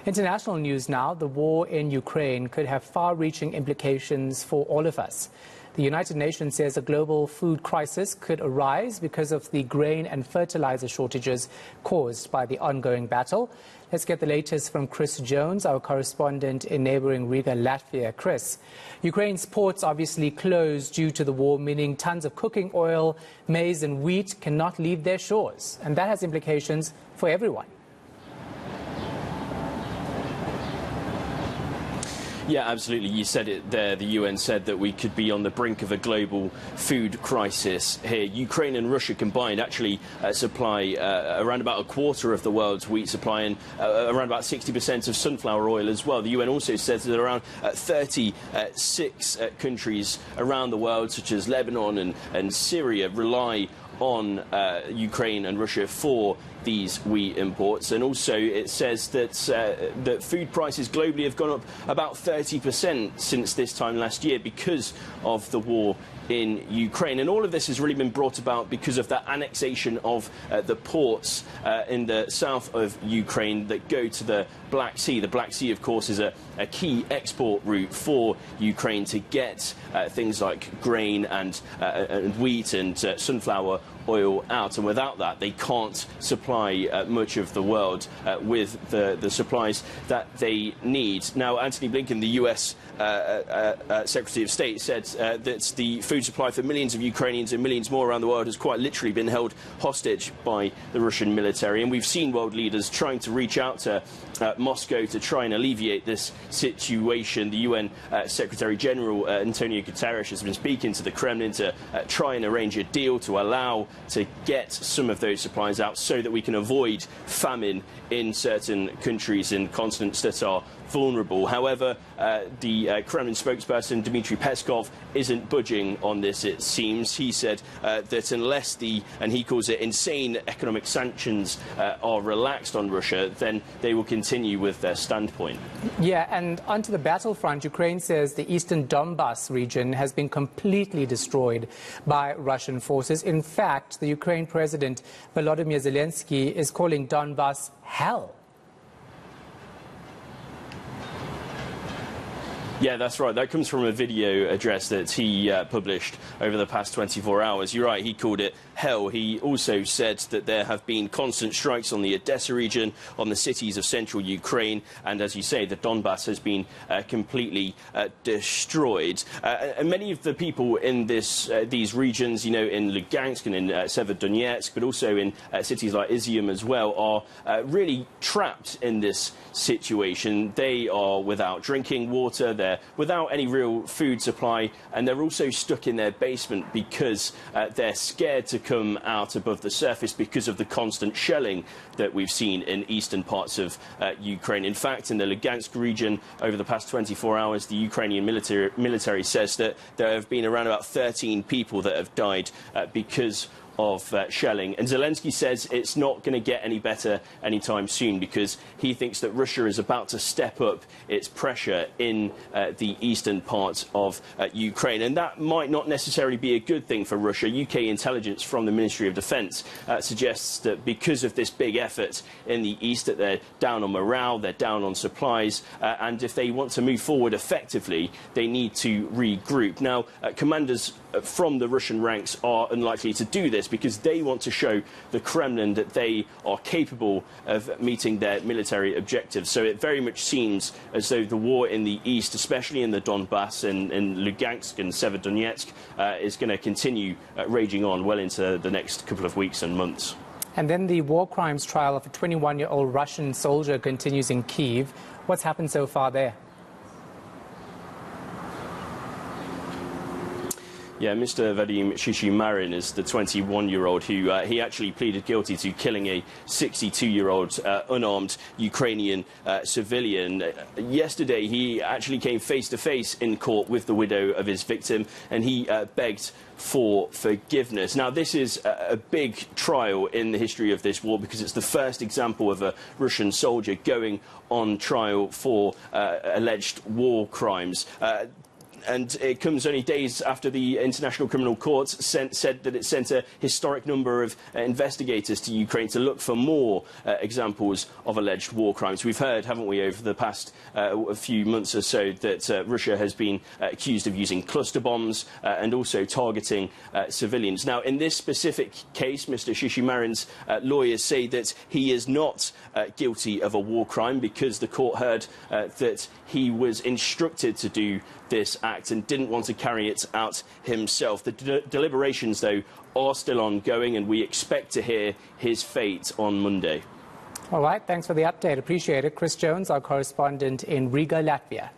International news now. The war in Ukraine could have far-reaching implications for all of us. The United Nations says a global food crisis could arise because of the grain and fertilizer shortages caused by the ongoing battle. Let's get the latest from Chris Jones, our correspondent in neighboring Riga, Latvia. Chris, Ukraine's ports obviously closed due to the war, meaning tons of cooking oil, maize and wheat cannot leave their shores. And that has implications for everyone. Yeah, absolutely. You said it there. The UN said that we could be on the brink of a global food crisis here. Ukraine and Russia combined actually supply around about a quarter of the world's wheat supply and around about 60% of sunflower oil as well. The UN also says that around 36 countries around the world, such as Lebanon and Syria, rely on Ukraine and Russia for these wheat imports. And also it says that that food prices globally have gone up about 30% since this time last year because of the war in Ukraine. And all of this has really been brought about because of the annexation of the ports in the south of Ukraine that go to the Black Sea. The Black Sea, of course, is a key export route for Ukraine to get things like grain and wheat and sunflower oil out. And without that, they can't supply much of the world with the supplies that they need. Now, Antony Blinken, the US Secretary of State, said that the food supply for millions of Ukrainians and millions more around the world has quite literally been held hostage by the Russian military. And we've seen world leaders trying to reach out to Moscow to try and alleviate this situation. The UN Secretary General Antonio Guterres has been speaking to the Kremlin to try and arrange a deal to allow to get some of those supplies out so that we can avoid famine in certain countries and continents that are vulnerable. However, the Kremlin spokesperson Dmitry Peskov isn't budging on this, it seems. He said that unless and he calls it insane economic sanctions are relaxed on Russia, then they will continue with their standpoint. Yeah, and onto the battlefront, Ukraine says the eastern Donbas region has been completely destroyed by Russian forces. In fact, the Ukraine President Volodymyr Zelensky is calling Donbas hell. Yeah, that's right. That comes from a video address that he published over the past 24 hours. You're right, he called it hell. He also said that there have been constant strikes on the Odessa region, on the cities of central Ukraine, and as you say, the Donbas has been completely destroyed. And many of the people in these regions, you know, in Lugansk and in Severodonetsk, but also in cities like Izium as well, are really trapped in this situation. They are without drinking water, they're without any real food supply, and they're also stuck in their basement because they're scared to come out above the surface because of the constant shelling that we've seen in eastern parts of Ukraine. In fact, in the Lugansk region over the past 24 hours, the Ukrainian military says that there have been around about 13 people that have died because of shelling. And Zelensky says it's not going to get any better anytime soon because he thinks that Russia is about to step up its pressure in the eastern parts of Ukraine. And that might not necessarily be a good thing for Russia. UK intelligence from the Ministry of Defence suggests that because of this big effort in the east, that they're down on morale, they're down on supplies, and if they want to move forward effectively, they need to regroup. Now, commanders from the Russian ranks are unlikely to do this because they want to show the Kremlin that they are capable of meeting their military objectives. So it very much seems as though the war in the east, especially in the Donbas and in Lugansk and Severodonetsk, is going to continue raging on well into the next couple of weeks and months. And then the war crimes trial of a 21-year-old Russian soldier continues in Kiev. What's happened so far there? Yeah, Mr. Vadim Shishimarin is the 21-year-old who he actually pleaded guilty to killing a 62-year-old unarmed Ukrainian civilian. Yesterday, he actually came face-to-face in court with the widow of his victim, and he begged for forgiveness. Now, this is a big trial in the history of this war because it's the first example of a Russian soldier going on trial for alleged war crimes. And it comes only days after the International Criminal Court said that it sent a historic number of investigators to Ukraine to look for more examples of alleged war crimes. We've heard, haven't we, over the past a few months or so, that Russia has been accused of using cluster bombs and also targeting civilians. Now, in this specific case, Mr. Shishimarin's lawyers say that he is not guilty of a war crime because the court heard that he was instructed to do this act and didn't want to carry it out himself. The deliberations, though, are still ongoing, and we expect to hear his fate on Monday. All right, thanks for the update. Appreciate it. Chris Jones, our correspondent in Riga, Latvia.